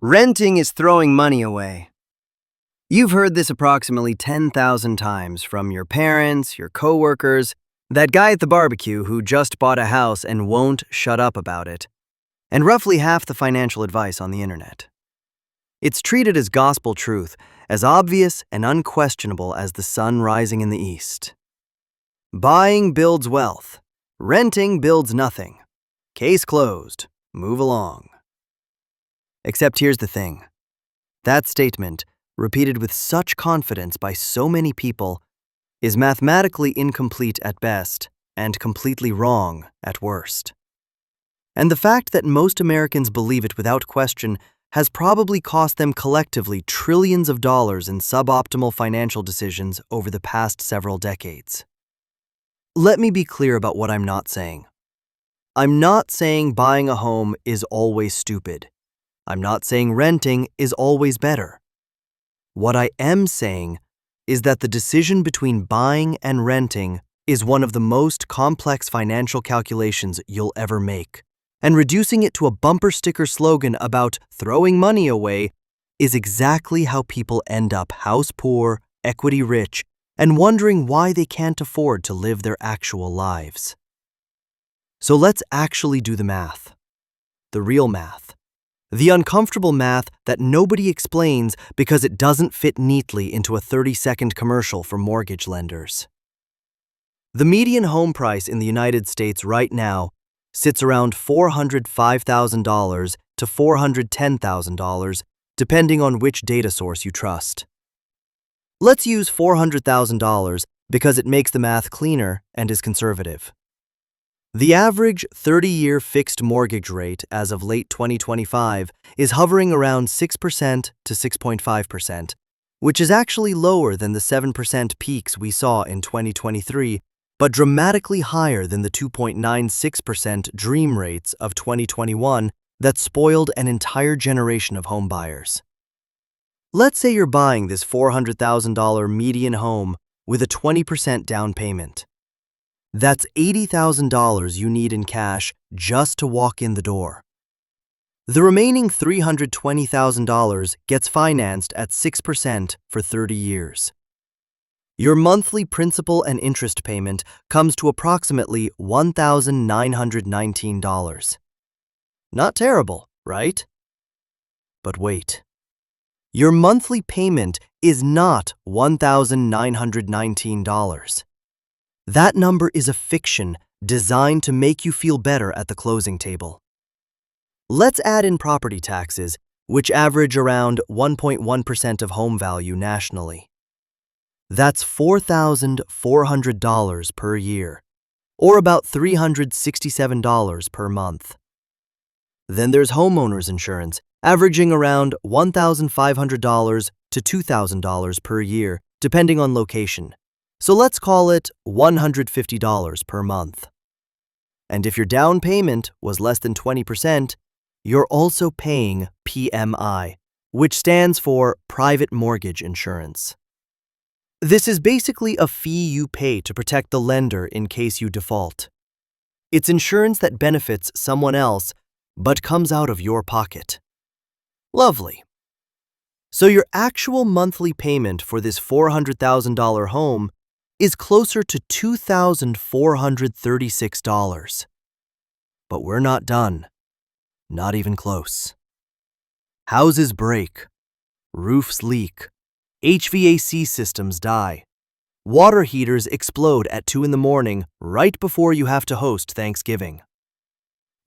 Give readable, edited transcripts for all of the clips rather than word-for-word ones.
Renting is throwing money away. You've heard this approximately 10,000 times from your parents, your coworkers, that guy at the barbecue who just bought a house and won't shut up about it, and roughly half the financial advice on the internet. It's treated as gospel truth, as obvious and unquestionable as the sun rising in the east. Buying builds wealth. Renting builds nothing. Case closed. Move along. Except here's the thing. That statement, repeated with such confidence by so many people, is mathematically incomplete at best and completely wrong at worst. And the fact that most Americans believe it without question has probably cost them collectively trillions of dollars in suboptimal financial decisions over the past several decades. Let me be clear about what I'm not saying. I'm not saying buying a home is always stupid. I'm not saying renting is always better. What I am saying is that the decision between buying and renting is one of the most complex financial calculations you'll ever make, and reducing it to a bumper sticker slogan about throwing money away is exactly how people end up house poor, equity rich, and wondering why they can't afford to live their actual lives. So let's actually do the math. The real math. The uncomfortable math that nobody explains because it doesn't fit neatly into a 30-second commercial for mortgage lenders. The median home price in the United States right now sits around $405,000 to $410,000, depending on which data source you trust. Let's use $400,000 because it makes the math cleaner and is conservative. The average 30-year fixed mortgage rate as of late 2025 is hovering around 6% to 6.5%, which is actually lower than the 7% peaks we saw in 2023, but dramatically higher than the 2.96% dream rates of 2021 that spoiled an entire generation of home buyers. Let's say you're buying this $400,000 median home with a 20% down payment. That's $80,000 you need in cash just to walk in the door. The remaining $320,000 gets financed at 6% for 30 years. Your monthly principal and interest payment comes to approximately $1,919. Not terrible, right? But wait. Your monthly payment is not $1,919. That number is a fiction designed to make you feel better at the closing table. Let's add in property taxes, which average around 1.1% of home value nationally. That's $4,400 per year, or about $367 per month. Then there's homeowners insurance, averaging around $1,500 to $2,000 per year, depending on location. So let's call it $150 per month. And if your down payment was less than 20%, you're also paying PMI, which stands for Private Mortgage Insurance. This is basically a fee you pay to protect the lender in case you default. It's insurance that benefits someone else, but comes out of your pocket. Lovely. So your actual monthly payment for this $400,000 home is closer to $2,436. But we're not done. Not even close. Houses break. Roofs leak. HVAC systems die. Water heaters explode at 2 a.m. right before you have to host Thanksgiving.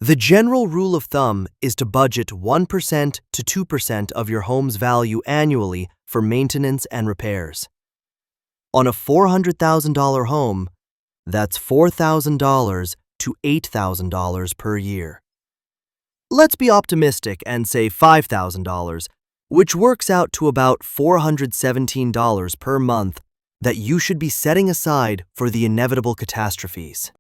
The general rule of thumb is to budget 1% to 2% of your home's value annually for maintenance and repairs. On a $400,000 home, that's $4,000 to $8,000 per year. Let's be optimistic and say $5,000, which works out to about $417 per month that you should be setting aside for the inevitable catastrophes.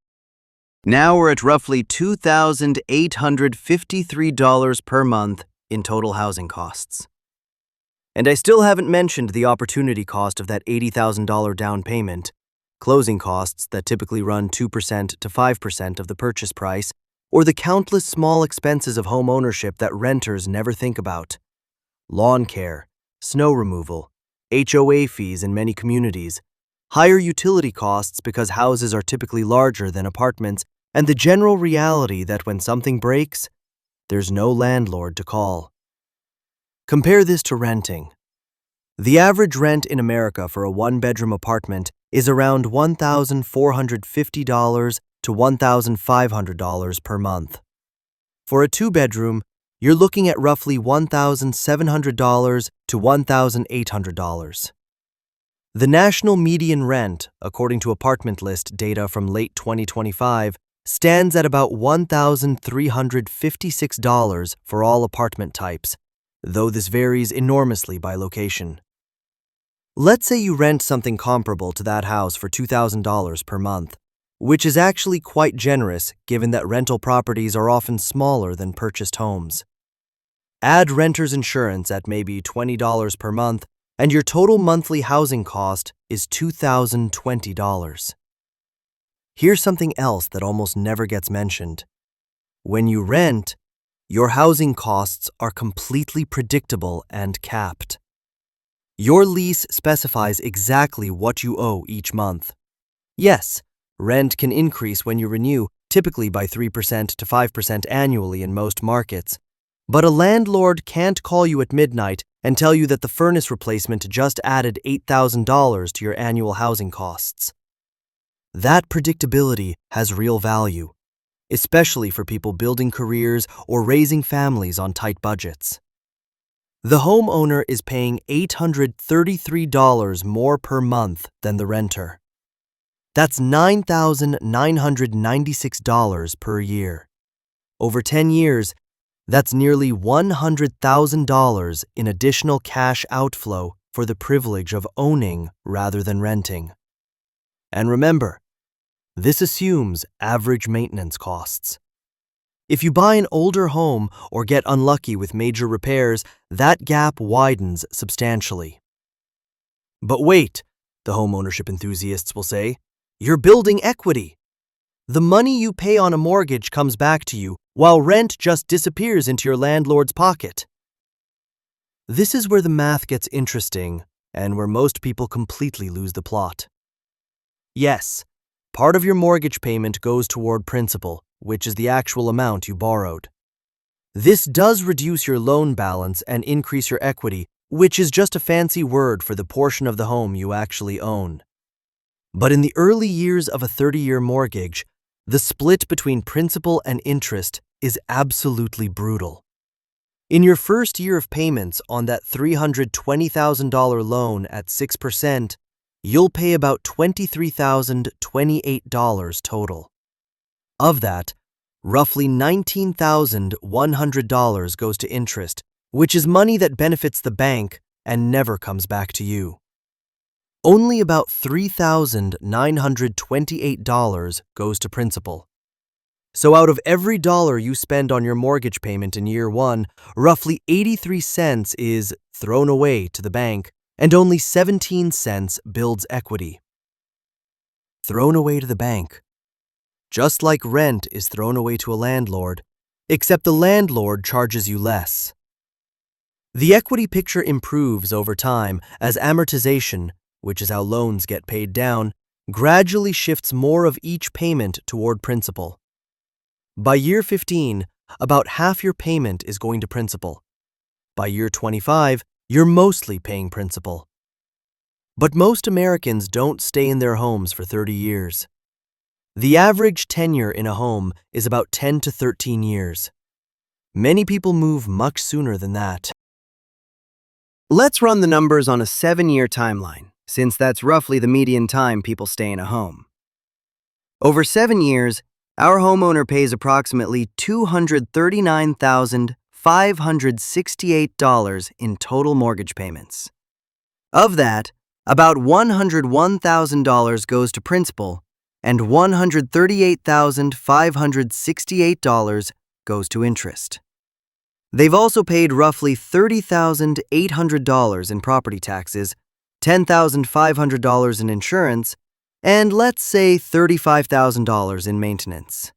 Now we're at roughly $2,853 per month in total housing costs. And I still haven't mentioned the opportunity cost of that $80,000 down payment, closing costs that typically run 2% to 5% of the purchase price, or the countless small expenses of home ownership that renters never think about. lawn care, snow removal, HOA fees in many communities, higher utility costs because houses are typically larger than apartments, and the general reality that when something breaks, there's no landlord to call. Compare this to renting. The average rent in America for a one-bedroom apartment is around $1,450 to $1,500 per month. For a two-bedroom, you're looking at roughly $1,700 to $1,800. The national median rent, according to Apartment List data from late 2025, stands at about $1,356 for all apartment types, though this varies enormously by location. Let's say you rent something comparable to that house for $2,000 per month, which is actually quite generous given that rental properties are often smaller than purchased homes. Add renter's insurance at maybe $20 per month, and your total monthly housing cost is $2,020. Here's something else that almost never gets mentioned. When you rent, your housing costs are completely predictable and capped. Your lease specifies exactly what you owe each month. Yes, rent can increase when you renew, typically by 3% to 5% annually in most markets. But a landlord can't call you at midnight and tell you that the furnace replacement just added $8,000 to your annual housing costs. That predictability has real value, especially for people building careers or raising families on tight budgets. The homeowner is paying $833 more per month than the renter. That's $9,996 per year. Over 10 years, that's nearly $100,000 in additional cash outflow for the privilege of owning rather than renting. And remember, this assumes average maintenance costs. If you buy an older home or get unlucky with major repairs, that gap widens substantially. But wait, the homeownership enthusiasts will say, you're building equity. The money you pay on a mortgage comes back to you, while rent just disappears into your landlord's pocket. This is where the math gets interesting and where most people completely lose the plot. Yes, part of your mortgage payment goes toward principal, which is the actual amount you borrowed. This does reduce your loan balance and increase your equity, which is just a fancy word for the portion of the home you actually own. But in the early years of a 30-year mortgage, the split between principal and interest is absolutely brutal. In your first year of payments on that $320,000 loan at 6%, you'll pay about $23,028 total. Of that, roughly $19,100 goes to interest, which is money that benefits the bank and never comes back to you. Only about $3,928 goes to principal. So out of every dollar you spend on your mortgage payment in year one, roughly 83 cents is thrown away to the bank, and only 17 cents builds equity. Thrown away to the bank. Just like rent is thrown away to a landlord, except the landlord charges you less. The equity picture improves over time as amortization, which is how loans get paid down, gradually shifts more of each payment toward principal. By year 15, about half your payment is going to principal. By year 25, you're mostly paying principal. But most Americans don't stay in their homes for 30 years. The average tenure in a home is about 10 to 13 years. Many people move much sooner than that. Let's run the numbers on a 7-year timeline, since that's roughly the median time people stay in a home. Over 7 years, our homeowner pays approximately $239,568 in total mortgage payments. Of that, about $101,000 goes to principal, and $138,568 goes to interest. They've also paid roughly $30,800 in property taxes, $10,500 in insurance, and let's say $35,000 in maintenance.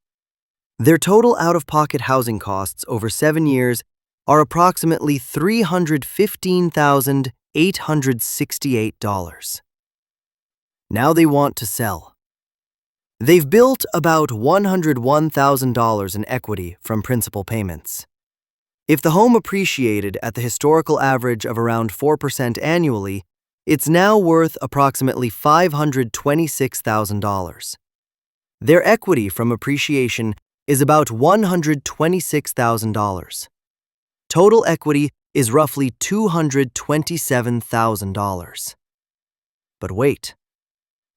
Their total out-of-pocket housing costs over 7 years are approximately $315,868. Now they want to sell. They've built about $101,000 in equity from principal payments. If the home appreciated at the historical average of around 4% annually, it's now worth approximately $526,000. Their equity from appreciation is about $126,000. Total equity is roughly $227,000. But wait,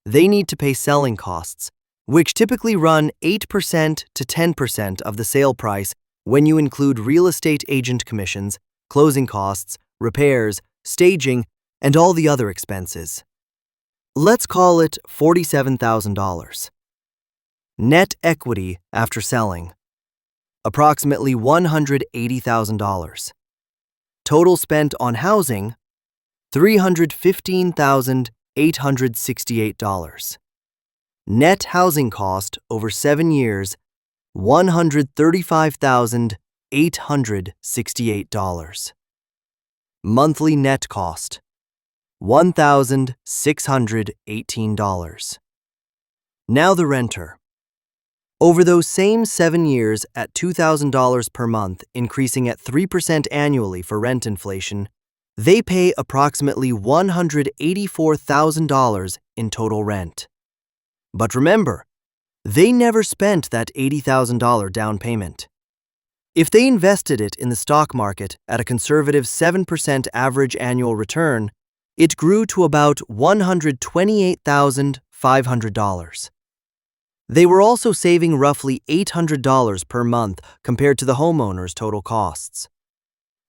they need to pay selling costs, which typically run 8% to 10% of the sale price when you include real estate agent commissions, closing costs, repairs, staging, and all the other expenses. Let's call it $47,000. Net equity after selling, approximately $180,000. Total spent on housing, $315,868. Net housing cost over 7 years, $135,868. Monthly net cost, $1,618. Now the renter. Over those same 7 years at $2,000 per month, increasing at 3% annually for rent inflation, they pay approximately $184,000 in total rent. But remember, they never spent that $80,000 down payment. If they invested it in the stock market at a conservative 7% average annual return, it grew to about $128,500. They were also saving roughly $800 per month compared to the homeowner's total costs.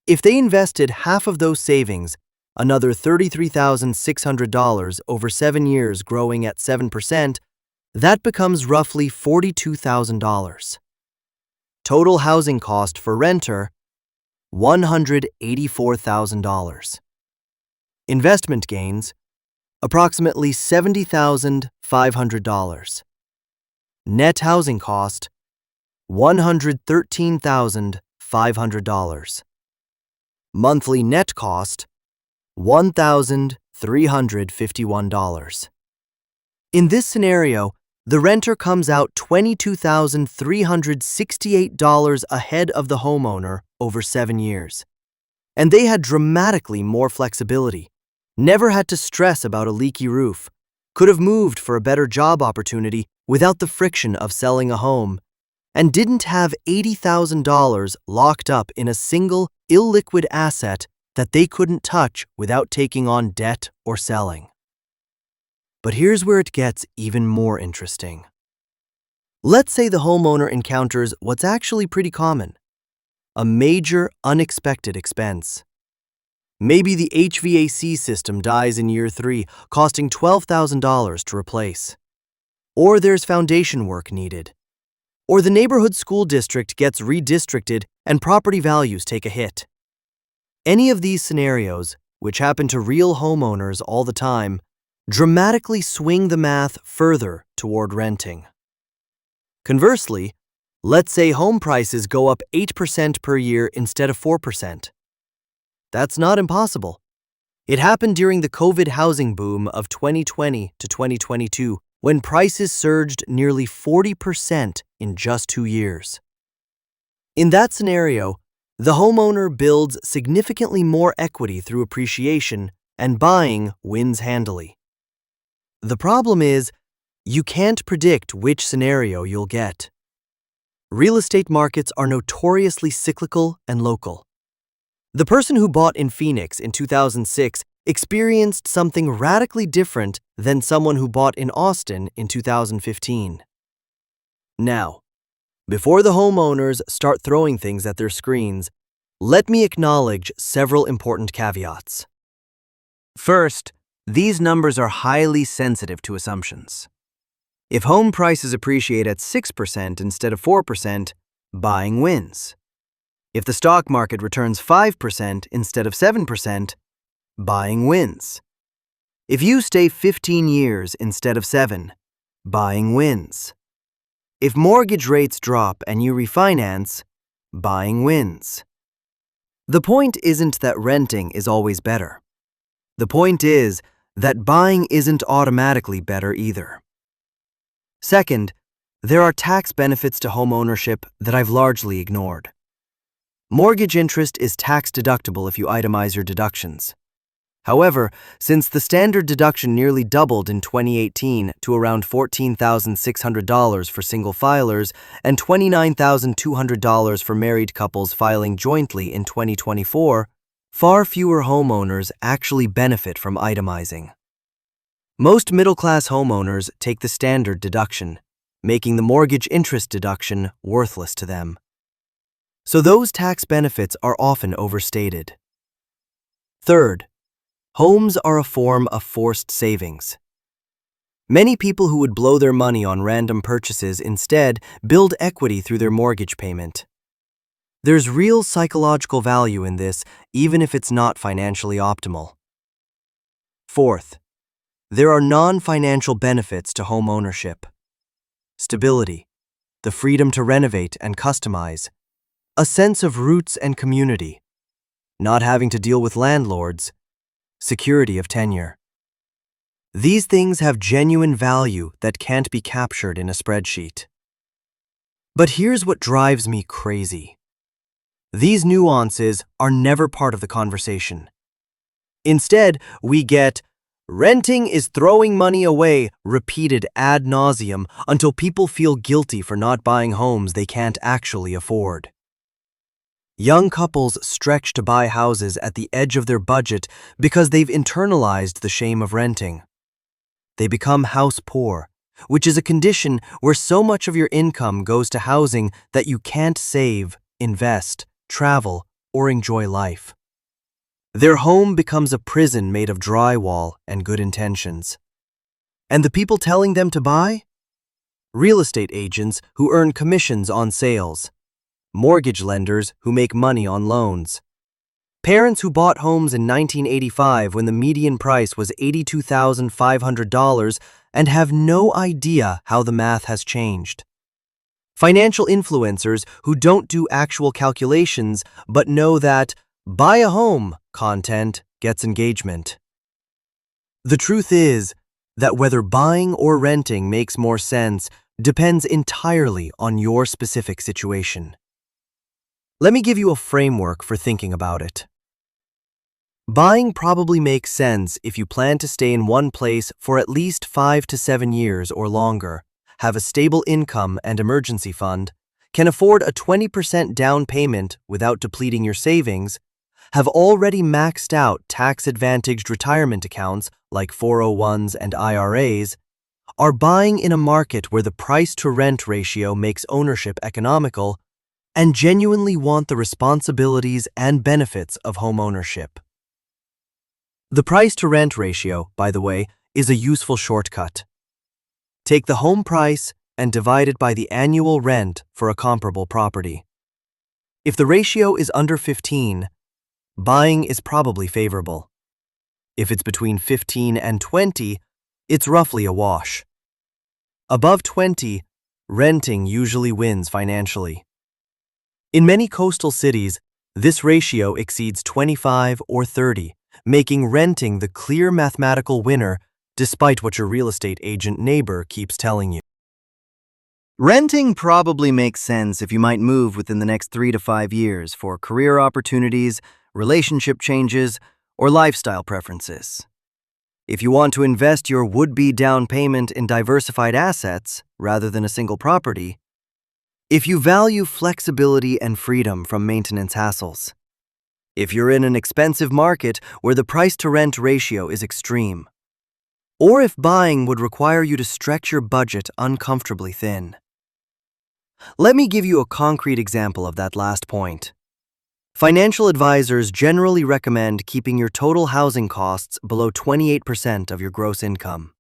If they invested half of those savings, another $33,600 over 7 years growing at 7%, that becomes roughly $42,000. Total housing cost for renter, $184,000. Investment gains, approximately $70,500. Net housing cost, $113,500. Monthly net cost, $1,351. In this scenario, the renter comes out $22,368 ahead of the homeowner over 7 years. And they had dramatically more flexibility, never had to stress about a leaky roof, could have moved for a better job opportunity without the friction of selling a home, and didn't have $80,000 locked up in a single illiquid asset that they couldn't touch without taking on debt or selling. But here's where it gets even more interesting. Let's say the homeowner encounters what's actually pretty common: a major unexpected expense. Maybe the HVAC system dies in year 3, costing $12,000 to replace. Or there's foundation work needed. Or the neighborhood school district gets redistricted and property values take a hit. Any of these scenarios, which happen to real homeowners all the time, dramatically swing the math further toward renting. Conversely, let's say home prices go up 8% per year instead of 4%. That's not impossible. It happened during the COVID housing boom of 2020 to 2022, when prices surged nearly 40% in just 2 years. In that scenario, the homeowner builds significantly more equity through appreciation, and buying wins handily. The problem is, you can't predict which scenario you'll get. Real estate markets are notoriously cyclical and local. The person who bought in Phoenix in 2006 experienced something radically different than someone who bought in Austin in 2015. Now, before the homeowners start throwing things at their screens, let me acknowledge several important caveats. First, these numbers are highly sensitive to assumptions. If home prices appreciate at 6% instead of 4%, buying wins. If the stock market returns 5% instead of 7%, buying wins. If you stay 15 years instead of 7, buying wins. If mortgage rates drop and you refinance, buying wins. The point isn't that renting is always better. The point is that buying isn't automatically better either. Second, there are tax benefits to home ownership that I've largely ignored. Mortgage interest is tax deductible if you itemize your deductions. However, since the standard deduction nearly doubled in 2018 to around $14,600 for single filers and $29,200 for married couples filing jointly in 2024, far fewer homeowners actually benefit from itemizing. Most middle-class homeowners take the standard deduction, making the mortgage interest deduction worthless to them. So those tax benefits are often overstated. Third, homes are a form of forced savings. Many people who would blow their money on random purchases instead build equity through their mortgage payment. There's real psychological value in this, even if it's not financially optimal. Fourth, there are non-financial benefits to home ownership. Stability, the freedom to renovate and customize, a sense of roots and community, not having to deal with landlords, security of tenure. These things have genuine value that can't be captured in a spreadsheet. But here's what drives me crazy. These nuances are never part of the conversation. Instead, we get renting is throwing money away repeated ad nauseum until people feel guilty for not buying homes they can't actually afford. Young couples stretch to buy houses at the edge of their budget because they've internalized the shame of renting. They become house poor, which is a condition where so much of your income goes to housing that you can't save, invest, travel, or enjoy life. Their home becomes a prison made of drywall and good intentions. And the people telling them to buy? Real estate agents who earn commissions on sales. Mortgage lenders who make money on loans. Parents who bought homes in 1985 when the median price was $82,500 and have no idea how the math has changed. Financial influencers who don't do actual calculations but know that buy a home content gets engagement. The truth is that whether buying or renting makes more sense depends entirely on your specific situation. Let me give you a framework for thinking about it. Buying probably makes sense if you plan to stay in one place for at least 5 to 7 years or longer, have a stable income and emergency fund, can afford a 20% down payment without depleting your savings, have already maxed out tax-advantaged retirement accounts like 401s and IRAs, are buying in a market where the price-to-rent ratio makes ownership economical, and genuinely want the responsibilities and benefits of home ownership. The price-to-rent ratio, by the way, is a useful shortcut. Take the home price and divide it by the annual rent for a comparable property. If the ratio is under 15, buying is probably favorable. If it's between 15 and 20, it's roughly a wash. Above 20, renting usually wins financially. In many coastal cities, this ratio exceeds 25 or 30, making renting the clear mathematical winner despite what your real estate agent neighbor keeps telling you. Renting probably makes sense if you might move within the next 3 to 5 years for career opportunities, relationship changes, or lifestyle preferences. If you want to invest your would-be down payment in diversified assets rather than a single property, if you value flexibility and freedom from maintenance hassles, if you're in an expensive market where the price-to-rent ratio is extreme, or if buying would require you to stretch your budget uncomfortably thin. Let me give you a concrete example of that last point. Financial advisors generally recommend keeping your total housing costs below 28% of your gross income.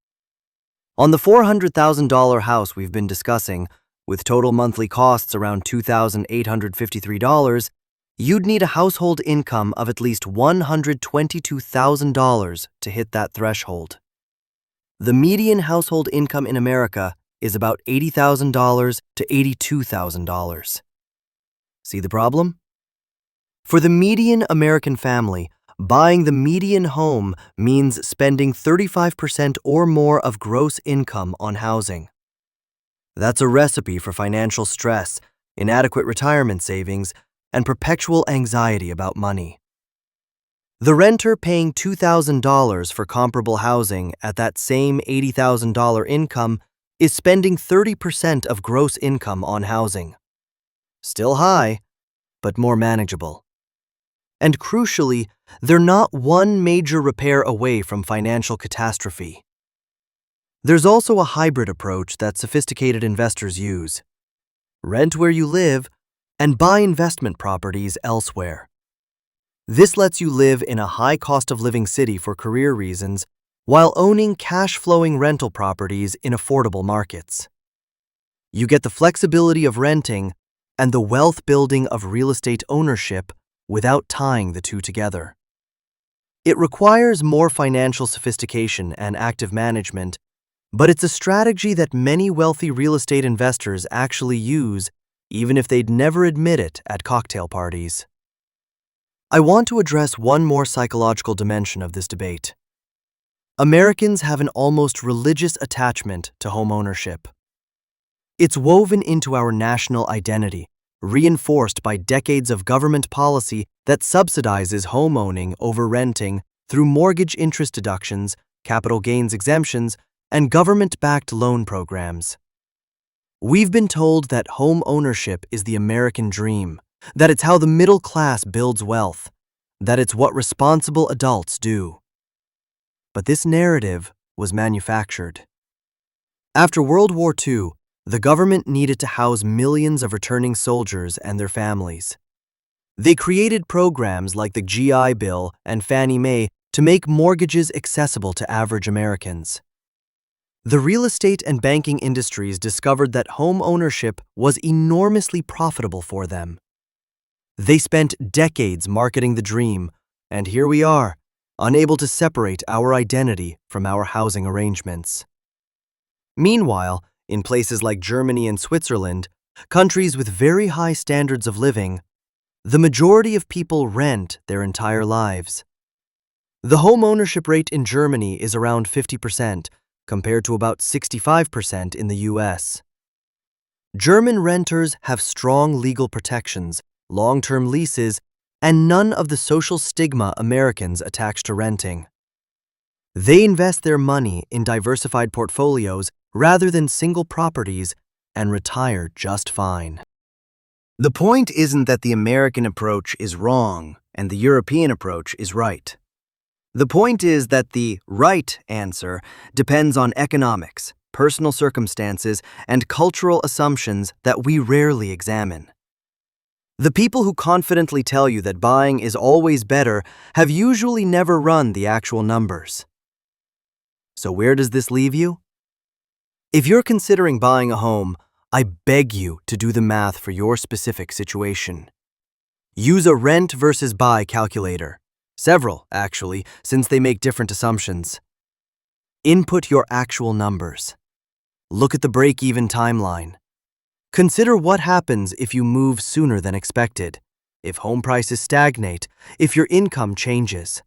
On the $400,000 house we've been discussing, with total monthly costs around $2,853, you'd need a household income of at least $122,000 to hit that threshold. The median household income in America is about $80,000 to $82,000. See the problem? For the median American family, buying the median home means spending 35% or more of gross income on housing. That's a recipe for financial stress, inadequate retirement savings, and perpetual anxiety about money. The renter paying $2,000 for comparable housing at that same $80,000 income is spending 30% of gross income on housing. Still high, but more manageable. And crucially, they're not one major repair away from financial catastrophe. There's also a hybrid approach that sophisticated investors use. Rent where you live and buy investment properties elsewhere. This lets you live in a high cost of living city for career reasons while owning cash-flowing rental properties in affordable markets. You get the flexibility of renting and the wealth building of real estate ownership without tying the two together. It requires more financial sophistication and active management, but it's a strategy that many wealthy real estate investors actually use, even if they'd never admit it at cocktail parties. I want to address one more psychological dimension of this debate. Americans have an almost religious attachment to home ownership. It's woven into our national identity, reinforced by decades of government policy that subsidizes home owning over renting through mortgage interest deductions, capital gains exemptions, and government-backed loan programs. We've been told that home ownership is the American dream, that it's how the middle class builds wealth, that it's what responsible adults do. But this narrative was manufactured. After World War II, the government needed to house millions of returning soldiers and their families. They created programs like the GI Bill and Fannie Mae to make mortgages accessible to average Americans. The real estate and banking industries discovered that home ownership was enormously profitable for them. They spent decades marketing the dream, and here we are, unable to separate our identity from our housing arrangements. Meanwhile, in places like Germany and Switzerland, countries with very high standards of living, the majority of people rent their entire lives. The home ownership rate in Germany is around 50%, compared to about 65% in the US. German renters have strong legal protections, long-term leases, and none of the social stigma Americans attach to renting. They invest their money in diversified portfolios rather than single properties and retire just fine. The point isn't that the American approach is wrong and the European approach is right. The point is that the right answer depends on economics, personal circumstances, and cultural assumptions that we rarely examine. The people who confidently tell you that buying is always better have usually never run the actual numbers. So where does this leave you? If you're considering buying a home, I beg you to do the math for your specific situation. Use a rent versus buy calculator. Several, actually, since they make different assumptions. Input your actual numbers. Look at the break-even timeline. Consider what happens if you move sooner than expected, if home prices stagnate, if your income changes.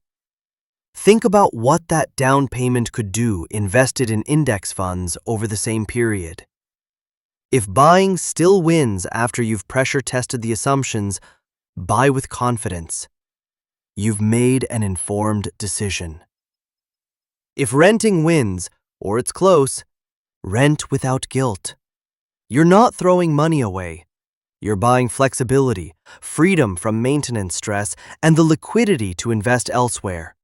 Think about what that down payment could do invested in index funds over the same period. If buying still wins after you've pressure-tested the assumptions, buy with confidence. You've made an informed decision. If renting wins, or it's close, rent without guilt. You're not throwing money away. You're buying flexibility, freedom from maintenance stress, and the liquidity to invest elsewhere.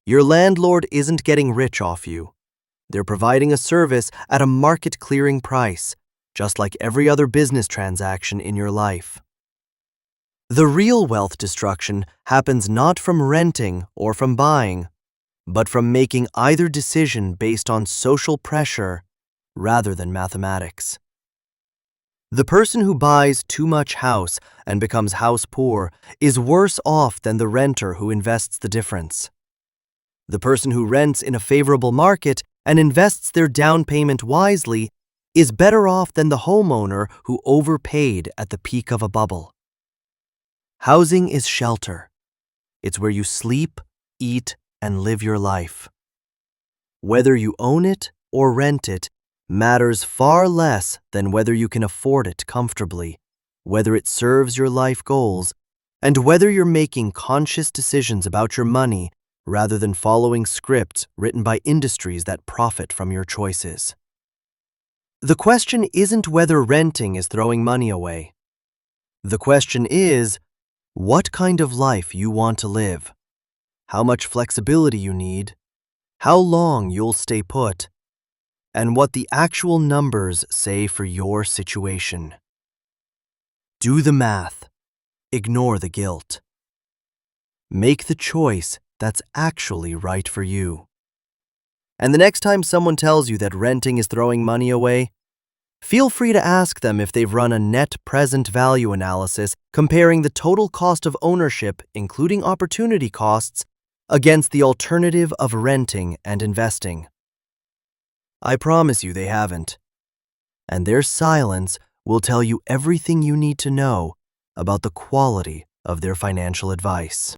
Your landlord isn't getting rich off you. They're providing a service at a market-clearing price, just like every other business transaction in your life. The real wealth destruction happens not from renting or from buying, but from making either decision based on social pressure rather than mathematics. The person who buys too much house and becomes house poor is worse off than the renter who invests the difference. The person who rents in a favorable market and invests their down payment wisely is better off than the homeowner who overpaid at the peak of a bubble. Housing is shelter. It's where you sleep, eat, and live your life. Whether you own it or rent it matters far less than whether you can afford it comfortably, whether it serves your life goals, and whether you're making conscious decisions about your money rather than following scripts written by industries that profit from your choices. The question isn't whether renting is throwing money away. The question is, what kind of life you want to live, how much flexibility you need, how long you'll stay put, and what the actual numbers say for your situation. Do the math. Ignore the guilt. Make the choice that's actually right for you. And the next time someone tells you that renting is throwing money away, feel free to ask them if they've run a net present value analysis comparing the total cost of ownership, including opportunity costs, against the alternative of renting and investing. I promise you they haven't. And their silence will tell you everything you need to know about the quality of their financial advice.